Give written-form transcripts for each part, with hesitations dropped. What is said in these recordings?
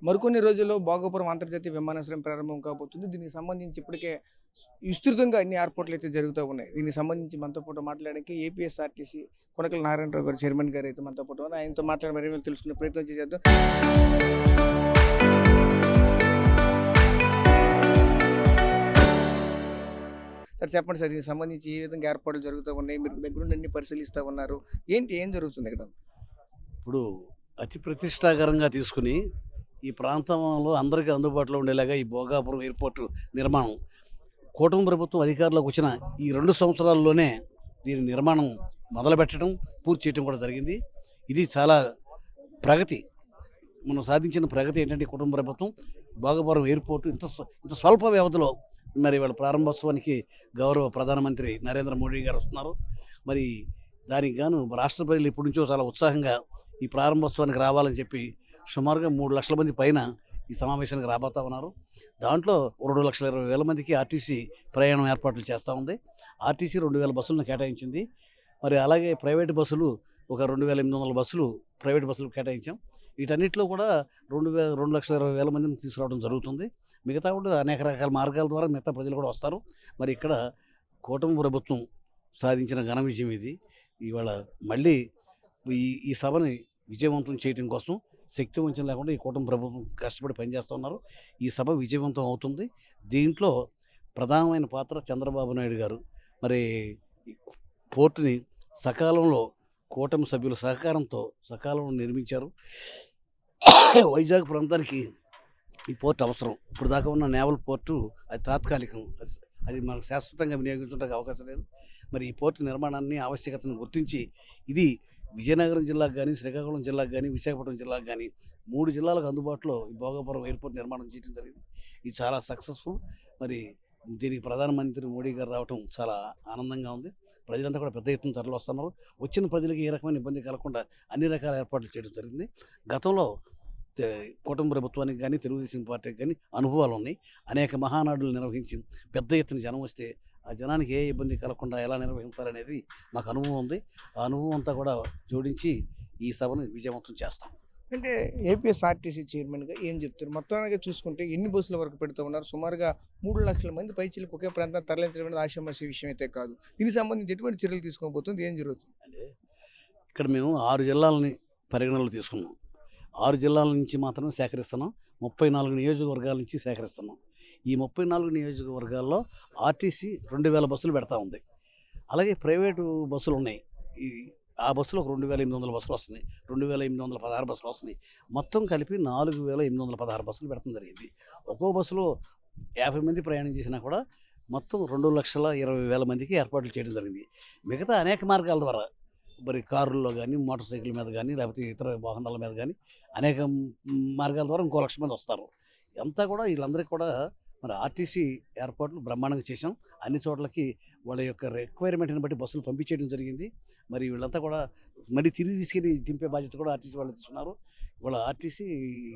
మరికొన్ని రోజుల్లో భోగాపురం అంతర్జాతీయ విమానాశ్రయం ప్రారంభం కాబోతుంది. దీనికి సంబంధించి ఇప్పటికే విస్తృతంగా అన్ని ఏర్పాట్లు అయితే జరుగుతూ ఉన్నాయి. దీనికి సంబంధించి మనతో పాటు మాట్లాడడానికి ఏపీఎస్ఆర్టీసీ కొనకల నారాయణరావు గారు చైర్మన్ గారు అయితే మనతో పాటు ఉన్నారు. ఆయనతో మాట్లాడి మరింత తెలుసుకునే ప్రయత్నం చేద్దాం. సార్ చెప్పండి సార్, దీనికి సంబంధించి ఏ విధంగా ఏర్పాట్లు జరుగుతూ ఉన్నాయి? మీరు దగ్గరుండి అన్ని పరిశీలిస్తూ ఉన్నారు. ఏం జరుగుతుంది ఇక్కడ? ఇప్పుడు అతి ప్రతిష్టాకరంగా తీసుకుని ఈ ప్రాంతంలో అందరికీ అందుబాటులో ఉండేలాగా ఈ భోగాపురం ఎయిర్పోర్ట్ నిర్మాణం కూటమి ప్రభుత్వం అధికారంలోకి వచ్చిన ఈ 2 సంవత్సరాల్లోనే దీని నిర్మాణం మొదలుపెట్టడం, పూర్తి చేయడం కూడా జరిగింది. ఇది చాలా ప్రగతి. మనం సాధించిన ప్రగతి ఏంటంటే కుటుంబ ప్రభుత్వం భోగాపురం ఎయిర్పోర్ట్ ఇంత స్వల్ప వ్యవధిలో మరి వాళ్ళ ప్రారంభోత్సవానికి గౌరవ ప్రధానమంత్రి నరేంద్ర మోడీ గారు వస్తున్నారు. మరి దానికి గాను రాష్ట్ర ప్రజలు ఇప్పటి నుంచో చాలా ఉత్సాహంగా ఈ ప్రారంభోత్సవానికి రావాలని చెప్పి సుమారుగా 3 లక్షల మంది పైన ఈ సమావేశానికి రాబోతా ఉన్నారు. దాంట్లో 2,20,000 మందికి ఆర్టీసీ ప్రయాణం ఏర్పాట్లు చేస్తూ ఉంది. ఆర్టీసీ 2,000 బస్సులను కేటాయించింది. మరి అలాగే ప్రైవేటు బస్సులు ఒక 2,800 బస్సులు ప్రైవేట్ బస్సులు కేటాయించాం. వీటన్నిటిలో కూడా 2,20,000 మందిని తీసుకురావడం జరుగుతుంది. మిగతా కూడా అనేక రకాల మార్గాల ద్వారా మిగతా ప్రజలు కూడా వస్తారు. మరి ఇక్కడ కూటమి ప్రభుత్వం సాధించిన ఘన విజయం ఇది. ఇవాళ మళ్ళీ ఈ సభని విజయవంతం చేయడం కోసం శక్తి వంచన లేకుండా ఈ కూటమి ప్రభుత్వం కష్టపడి పనిచేస్తున్నారు. ఈ సభ విజయవంతం అవుతుంది. దీంట్లో ప్రధానమైన పాత్ర చంద్రబాబు నాయుడు గారు. మరి పోర్టుని సకాలంలో కూటమి సభ్యుల సహకారంతో సకాలంలో నిర్మించారు. వైజాగ్ ప్రాంతానికి ఈ పోర్టు అవసరం. ఇప్పుడు దాకా ఉన్న నేవల్ పోర్టు అది తాత్కాలికం, అది మనకు శాశ్వతంగా వినియోగించడానికి అవకాశం లేదు. మరి ఈ పోర్టు నిర్మాణాన్ని ఆవశ్యకతను గుర్తించి ఇది విజయనగరం జిల్లాకు కానీ, శ్రీకాకుళం జిల్లాకు కానీ, విశాఖపట్నం జిల్లాకు కానీ 3 జిల్లాలకు అందుబాటులో ఈ భోగాపురం ఎయిర్పోర్ట్ నిర్మాణం చేయడం జరిగింది. ఇది చాలా సక్సెస్ఫుల్. మరి దీనికి ప్రధానమంత్రి మోడీ గారు రావడం చాలా ఆనందంగా ఉంది. ప్రజలంతా కూడా పెద్ద ఎత్తున తరలి వస్తున్నారు. వచ్చిన ప్రజలకు ఏ రకమైన ఇబ్బంది కలగకుండా అన్ని రకాల ఏర్పాట్లు చేయడం జరిగింది. గతంలో కూటమి ప్రభుత్వానికి కానీ, తెలుగుదేశం పార్టీకి కానీ అనుభవాలు ఉన్నాయి. అనేక మహానాడులు నిర్వహించి పెద్ద ఎత్తున జనం వస్తే ఆ జనానికి ఏ ఇబ్బంది కలగకుండా ఎలా నిర్వహించాలనేది మాకు అనుభవం ఉంది. ఆ అనుభవం అంతా కూడా జోడించి ఈ సభను విజయవంతం చేస్తాం. అంటే ఏపీఎస్ఆర్టీసీ చైర్మన్గా ఏం చెప్తారు? మొత్తానికి చూసుకుంటే ఎన్ని బస్సుల వరకు పెడుతూ ఉన్నారు? సుమారుగా 3 లక్షల మంది పైచీలకు ఒకే ప్రాంతాన్ని తరలించడం అనేది ఆషామాషి విషయం అయితే కాదు. దీనికి సంబంధించి ఎటువంటి చర్యలు తీసుకోబోతుంది? ఏం జరుగుతుంది? అంటే ఇక్కడ మేము 6 జిల్లాలని పరిగణనలో తీసుకున్నాం. 6 జిల్లాల నుంచి మాత్రమే సేకరిస్తున్నాం. 34 నియోజకవర్గాల నుంచి సేకరిస్తున్నాం. ఈ 34 నియోజకవర్గాల్లో ఆర్టీసీ 2,000 బస్సులు పెడతా ఉంది. అలాగే ప్రైవేటు బస్సులు ఉన్నాయి. ఆ బస్సులు ఒక 2,800 బస్సులు వస్తున్నాయి. 2,816 బస్సులు వస్తున్నాయి. మొత్తం కలిపి 4,816 బస్సులు పెడతాం జరిగింది. ఒక్కో బస్సులో 50 మంది ప్రయాణం చేసినా కూడా మొత్తం 2,20,000 మందికి ఏర్పాట్లు చేయడం జరిగింది. మిగతా అనేక మార్గాల ద్వారా మరి కారుల్లో కానీ, మోటార్ సైకిల్ మీద కానీ, లేకపోతే ఇతర వాహనాల మీద కానీ అనేక మార్గాల ద్వారా 1,00,000 మంది వస్తారు. అంతా కూడా వీళ్ళందరికీ కూడా మరి ఆర్టీసీ ఏర్పాట్లు బ్రహ్మాండంగా చేసాం. అన్ని చోట్లకి వాళ్ళ యొక్క రిక్వైర్మెంట్ని బట్టి బస్సులు పంపించేయడం జరిగింది. మరి వీళ్ళంతా కూడా మళ్ళీ తిరిగి తీసుకెళ్ళి దింపే బాధ్యత కూడా ఆర్టీసీ వాళ్ళు తీసుకున్నారు. వాళ్ళ ఆర్టీసీ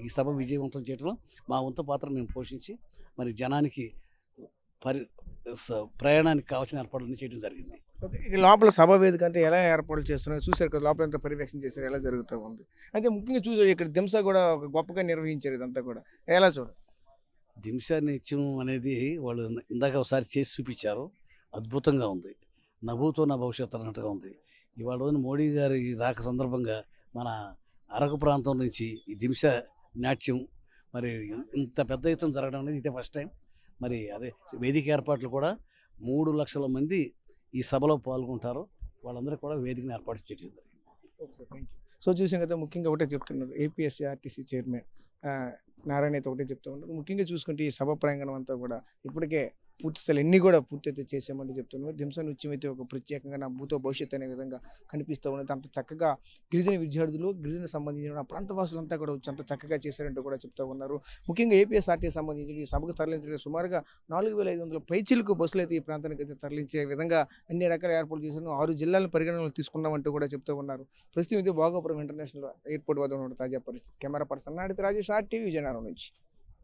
ఈ సభ విజయవంతం చేయడంలో మా వంతు పాత్ర మేము పోషించి మరి జనానికి ప్రయాణానికి కావాల్సిన ఏర్పాట్లన్నీ చేయడం జరిగింది. లోపల సభ వేదిక అంటే ఎలా ఏర్పాట్లు చేస్తున్నారు చూసారు కదా, లోపల ఎంత పర్యవేక్షణ చేశారు, ఎలా జరుగుతూ ఉంది. అయితే ముఖ్యంగా చూసారు ఇక్కడ దింస కూడా ఒక గొప్పగా నిర్వహించారు. ఇదంతా కూడా ఎలా చూడండి. దింస నిత్యం అనేది వాళ్ళు ఇందాక ఒకసారి చేసి చూపించారు. అద్భుతంగా ఉంది. నవ్వుతో నా భవిష్యత్తు అన్నట్టుగా ఉంది. ఇవాళ రోజున మోడీ గారి రాక సందర్భంగా మన అరకు ప్రాంతం నుంచి ఈ దింస నాట్యం మరి ఇంత పెద్ద ఎత్తున జరగడం అనేది ఇదే ఫస్ట్ టైం. మరి అదే వేదిక ఏర్పాట్లు కూడా 3 లక్షల మంది ఈ సభలో పాల్గొంటారు. వాళ్ళందరూ కూడా వేదికను ఏర్పాటు చేయడం జరిగింది. సో చూసాం కదా, ముఖ్యంగా ఒకటే చెప్తున్నారు ఏపీఎస్ఆర్టీసీ చైర్మన్ నారాయణ అయితే ఒకటే చెప్తూ ఉన్నారు. ముఖ్యంగా చూసుకుంటే ఈ సభ ప్రాంగణం అంతా కూడా ఇప్పటికే పూర్తి స్థాయి ఎన్ని కూడా పూర్తి అయితే చేసామంటే చెప్తున్నారు. దింస నృత్యం అయితే ఒక ప్రత్యేకంగా నా భూతో భవిష్యత్తు అనే విధంగా కనిపిస్తూ ఉన్నది. అంత చక్కగా గిరిజన విద్యార్థులు, గిరిజన సంబంధించిన ప్రాంతవాసులంతా కూడా వచ్చి అంత చక్కగా చేశారంటూ కూడా చెప్తూ ఉన్నారు. ముఖ్యంగా ఏపీఎస్ఆర్టీసీ సంబంధించి ఈ సభకు తరలించడం సుమారుగా 4,500 పైచీలకు బస్సులు అయితే ఈ ప్రాంతానికి అయితే తరలించే విధంగా అన్ని రకాల ఏర్పాట్లు చేశారు. 6 జిల్లాలను పరిగణనలో తీసుకున్నామంటూ కూడా చెప్తూ ఉన్నారు. ప్రస్తుతం ఇది భోగాపురం ఇంటర్నేషనల్ ఎయిర్పోర్ట్ వద్ద ఉన్న తాజా పరిస్థితి. కెమెరా పర్సన్ నాడితే రాజేష్, RTV విజయనగరం నుంచి.